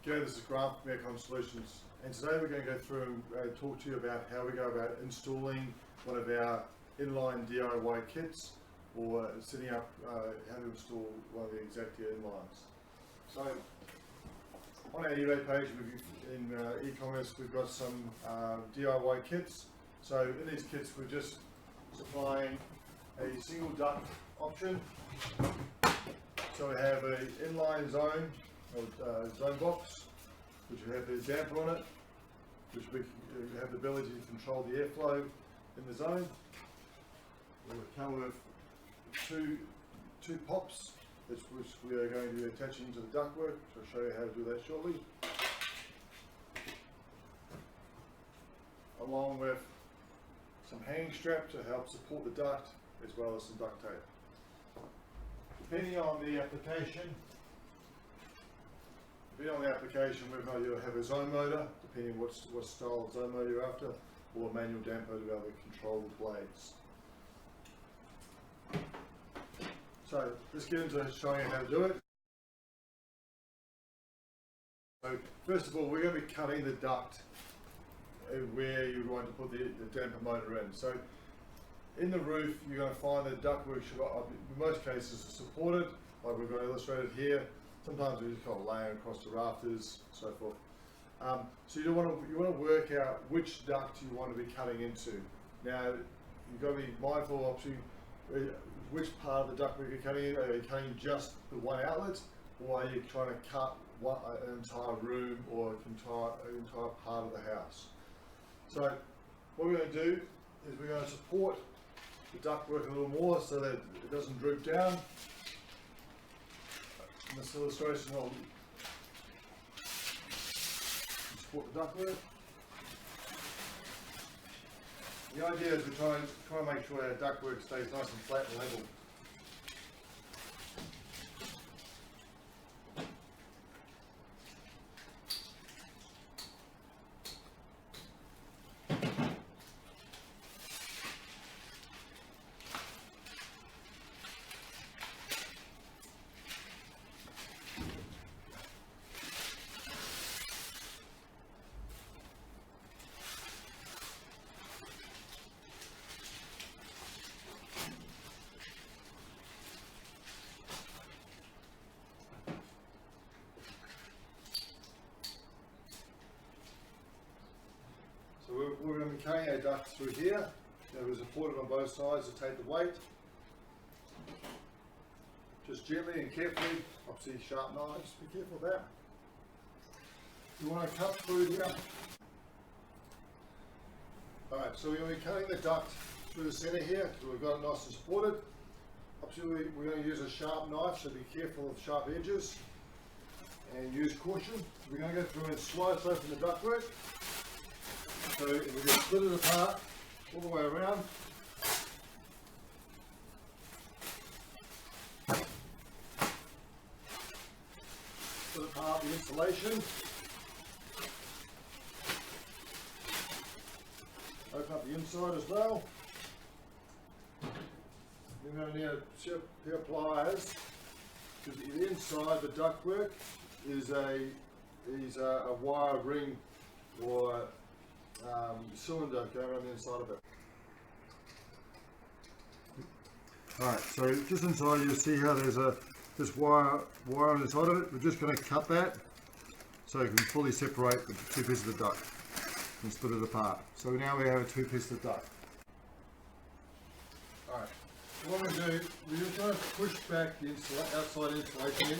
G'day, this is Grant from Aircon Solutions, and today we're going to go through and talk to you about how we go about installing one of our inline DIY kits, or setting up how to install one of the Exactia inlines. So on our eBay page in e-commerce, we've got some DIY kits. So in these kits we're just supplying a single duct option. So we have an inline zone, or zone box, which will have the damper on it, which we have the ability to control the airflow in the zone. We'll come with two pops, which we are going to be attaching to the ductwork, so I'll show you how to do that shortly. Along with some hanging strap to help support the duct, as well as some duct tape. Depending on the application, whether you'll have a zone motor, depending on what style of zone motor you're after, or a manual damper to be able to control the blades. So let's get into showing you how to do it. So first of all, we're going to be cutting the duct where you want to put the damper motor in. So in the roof, you're going to find the ductwork in most cases is supported, like we've got illustrated here. Sometimes we just kind of lay across the rafters, so forth. So you want to work out which duct you want to be cutting into. Now you've got to be mindful, obviously, which part of the ductwork you're cutting in. Are you cutting just the one outlet, or are you trying to cut an entire room or an entire part of the house? So what we're going to do is we're going to support the ductwork a little more so that it doesn't droop down. In this illustration, I'll support the ductwork. The idea is we're trying to make sure our ductwork stays nice and flat and level. So we're going to be cutting our duct through here. It was supported on both sides to take the weight. Just gently and carefully, obviously sharp knives, be careful of that. You want to cut through here. Alright, so we're going to be cutting the duct through the centre here, because we've got it nice and supported. Obviously we're going to use a sharp knife, so be careful of sharp edges. And use caution. We're going to go through and slice open the ductwork. So we're going to split it apart all the way around. Split apart the insulation. Open up the inside as well. We're going to need a pair of pliers, because the inside the ductwork is a wire ring or cylinder going around the inside of it. Alright, so just inside you'll see how there's this wire on the side of it. We're just going to cut that so you can fully separate the two pieces of the duct and split it apart. So now we have a two pieces of duct. Alright, so what we do, we're just going to push back the outside insulation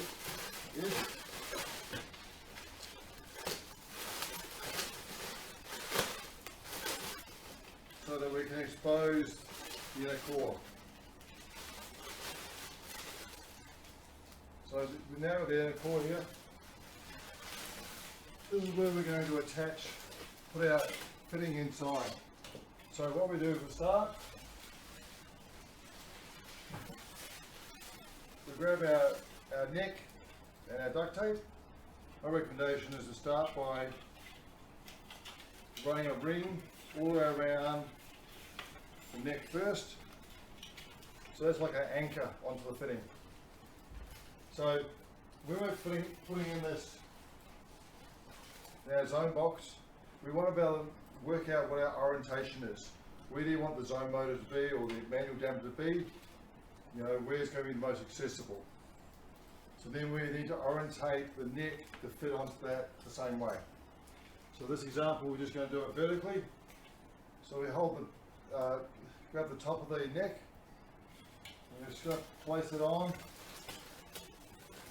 in. So that we can expose the inner core. So now with the inner core here, this is where we're going to put our fitting inside. So what we do is we start, we grab our neck and our duct tape. My recommendation is to start by running a ring all the way around the neck first. So that's like an anchor onto the fitting. So when we're putting in this in our zone box, we want to be able to work out what our orientation is. Where do you want the zone motor to be, or the manual damper to be? You know, where's going to be the most accessible. So then we need to orientate the neck to fit onto that the same way. So this example, we're just going to do it vertically. So we hold the, grab the top of the neck, and we're just going to place it on,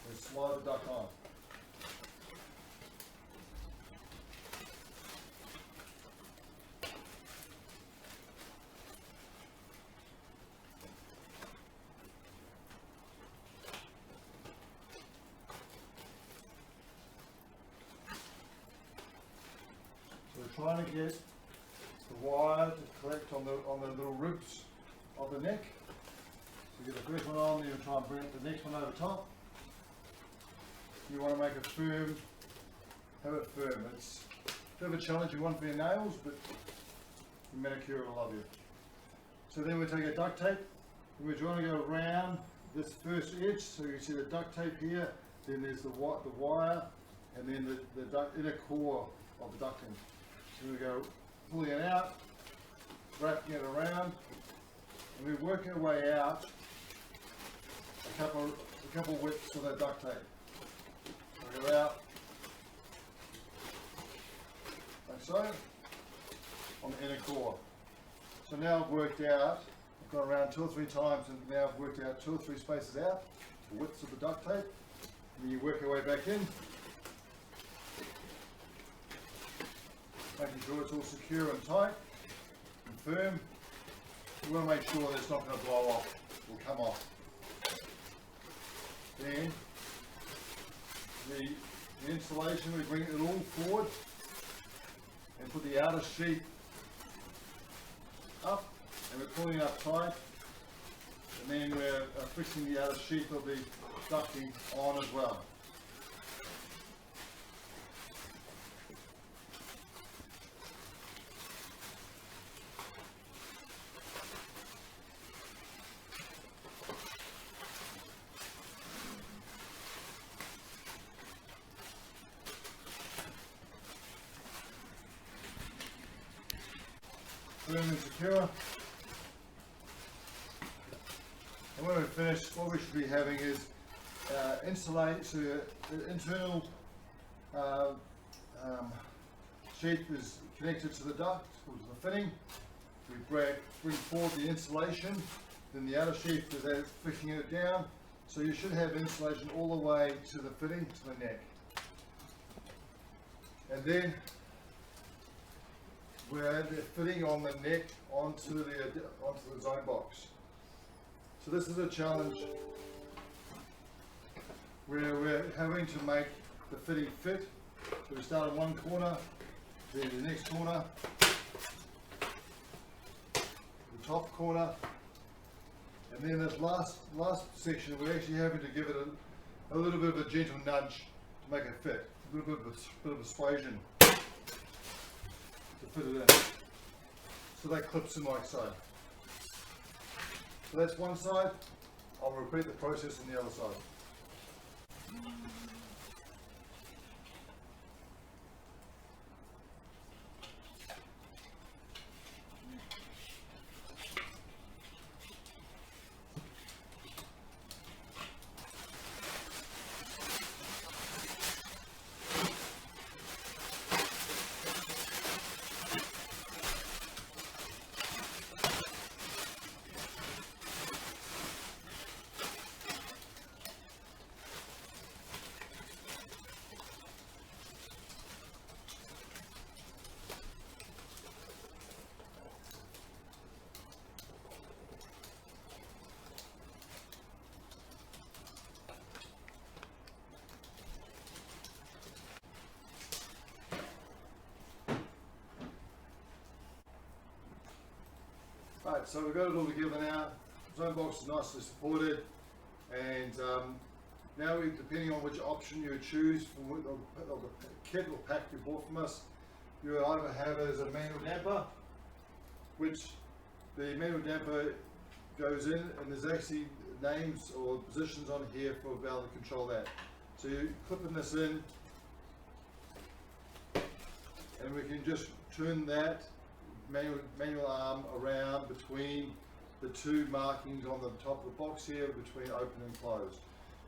and slide the duct on. So we're trying to get the wire to collect on the little ribs of the neck. So you get the first one on, then you try and bring the next one over top. You want to make it firm, have it firm. It's a bit of a challenging one for your nails, but the manicure will love you. So then we take our duct tape, and we're trying to go around this first edge. So you see the duct tape here, then there's the wire, and then the inner core of the ducting. So we go pulling it out, wrapping it around, and we work our way out a couple widths of that duct tape. So we go out like so on the inner core. So now I've worked out, I've gone around 2 or 3 times, and now I've worked out 2 or 3 spaces out, the widths of the duct tape, and then you work your way back in, making sure it's all secure and tight and firm. You want to make sure that it's not going to blow off or come off. Then the insulation, we bring it all forward and put the outer sheet up, and we're pulling it up tight, and then we're fixing the outer sheet of the ducting on as well. Firm and secure. And when we're finished, what we should be having is insulate, so the internal sheet is connected to the duct, or to the fitting. We bring forward the insulation, then the outer sheet is fixing it down. So you should have insulation all the way to the fitting, to the neck. And then we're fitting on the neck onto the zone box. So this is a challenge where we're having to make the fitting fit. So we start in one corner, then the next corner, the top corner, and then this last section we're actually having to give it a little bit of a gentle nudge to make it fit, a little bit of persuasion to fit it in. So that clips in like so. So that's one side. I'll repeat the process on the other side. Right, so we've got it all together now. Zone box is nicely supported, and now depending on which option you choose for the kit or pack you bought from us, you will either have it as a manual damper, which the manual damper goes in, and there's actually names or positions on here for being able to control that. So you're clipping this in, and we can just turn that manual arm around between the two markings on the top of the box here, between open and closed,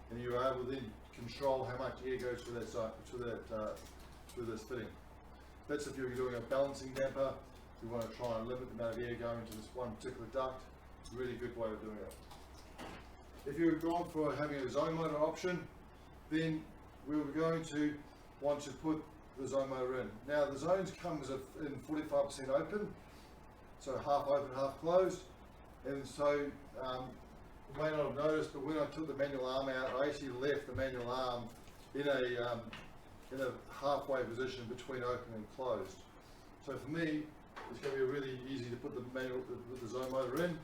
and you're able to then control how much air goes through that zone, through this fitting. That's if you're doing a balancing damper. You want to try and limit the amount of air going to this one particular duct. It's a really good way of doing it. If you're going for having a zone motor option, then we're going to want to put the zone motor in. Now the zones comes in 45% open, so half open, half closed. And so you may not have noticed, but when I took the manual arm out, I actually left the manual arm in a halfway position between open and closed. So for me, it's going to be really easy to put the zone motor in.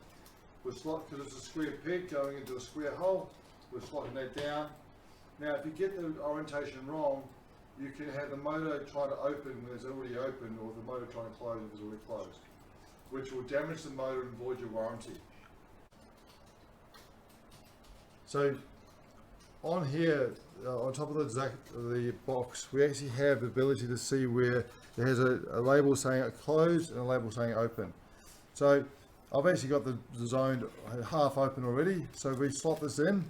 We'll slot, because it's a square peg going into a square hole, we're slotting that down. Now if you get the orientation wrong, you can have the motor try to open when it's already open, or the motor trying to close if it's already closed, which will damage the motor and void your warranty. So on here, on top of the box, we actually have the ability to see where it has a label saying it closed and a label saying open. So I've actually got the zone half open already, so we slot this in.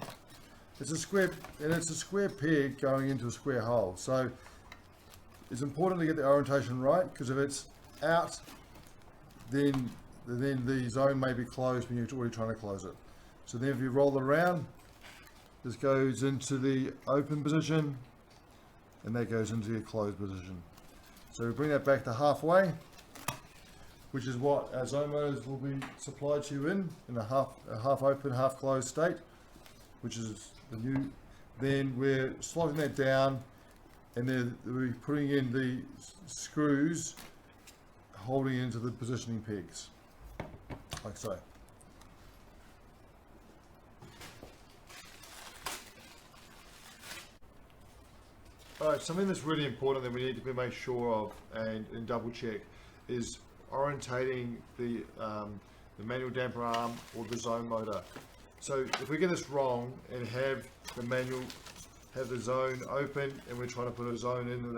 It's a square peg going into a square hole. So it's important to get the orientation right, because if it's out, then the zone may be closed when you're already trying to close it. So then if you roll it around, this goes into the open position, and that goes into the closed position. So we bring that back to halfway, which is what our zone motors will be supplied to you in a half open, half closed state, which is the new. Then we're slotting that down, and then we're putting in the screws holding into the positioning pegs, like so. Alright, something that's really important that we need to make sure of and double check is orientating the manual damper arm or the zone motor. So if we get this wrong and have the zone open, and we're trying to put a zone in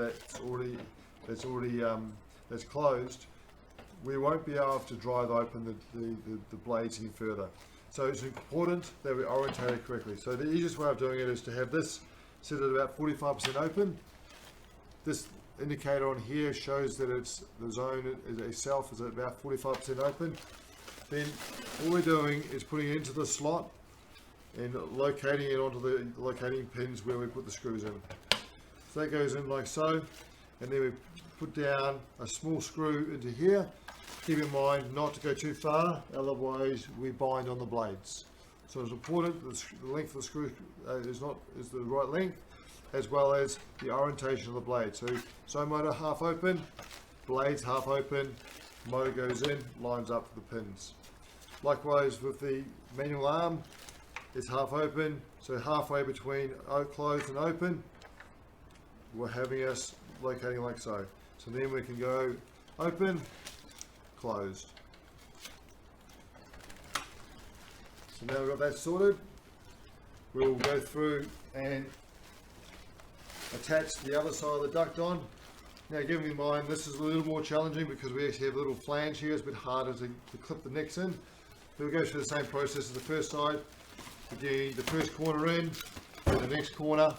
that's closed, we won't be able to drive open the blades any further. So it's important that we orientate it correctly. So the easiest way of doing it is to have this set at about 45% open. This indicator on here shows that the zone itself is at about 45% open. Then all we're doing is putting it into the slot and locating it onto the locating pins where we put the screws in. So that goes in like so, and then we put down a small screw into here. Keep in mind not to go too far, otherwise we bind on the blades. So it's important that the length of the screw is the right length, as well as the orientation of the blade. So zone motor half open, blades half open, motor goes in, lines up to the pins. Likewise with the manual arm, it's half open, so halfway between closed and open, we're having us locating like so. So then we can go open, closed. So now we've got that sorted, we'll go through and attach the other side of the duct on. Now keep in mind this is a little more challenging because we actually have a little flange here. It's a bit harder to clip the necks in. We'll go through the same process as the first side. Getting the first corner in, and the next corner.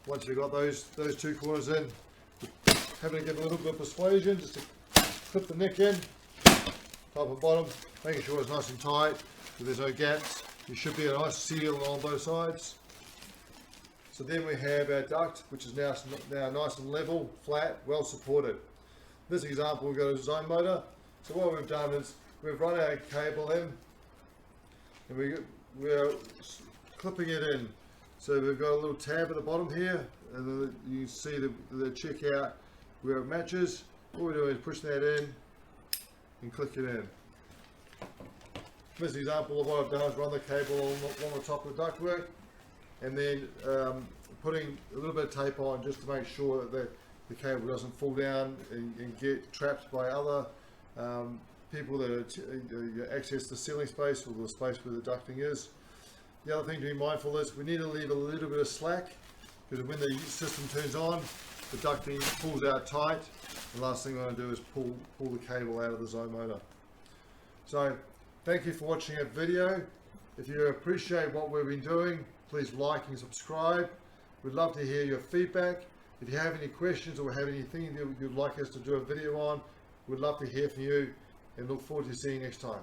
Once you've got those two corners in, having to give a little bit of persuasion just to clip the neck in, top and bottom, making sure it's nice and tight, so there's no gaps. There should be a nice seal on both sides. So then we have our duct, which is now nice and level, flat, well supported. This example, we've got a zone motor. So what we've done is we've run our cable in, and we're clipping it in. So we've got a little tab at the bottom here, and you can see the check out where it matches. All we're doing is pushing that in and click it in. This example of what I've done is run the cable along the top of the ductwork, and then putting a little bit of tape on just to make sure that the cable doesn't fall down and get trapped by other people that access the ceiling space or the space where the ducting is. The other thing to be mindful is we need to leave a little bit of slack, because when the system turns on, the ducting pulls out tight. The last thing I want to do is pull the cable out of the zone motor. So thank you for watching that video. If you appreciate what we've been doing, please like and subscribe. We'd love to hear your feedback. If you have any questions or have anything that you'd like us to do a video on, we'd love to hear from you and look forward to seeing you next time.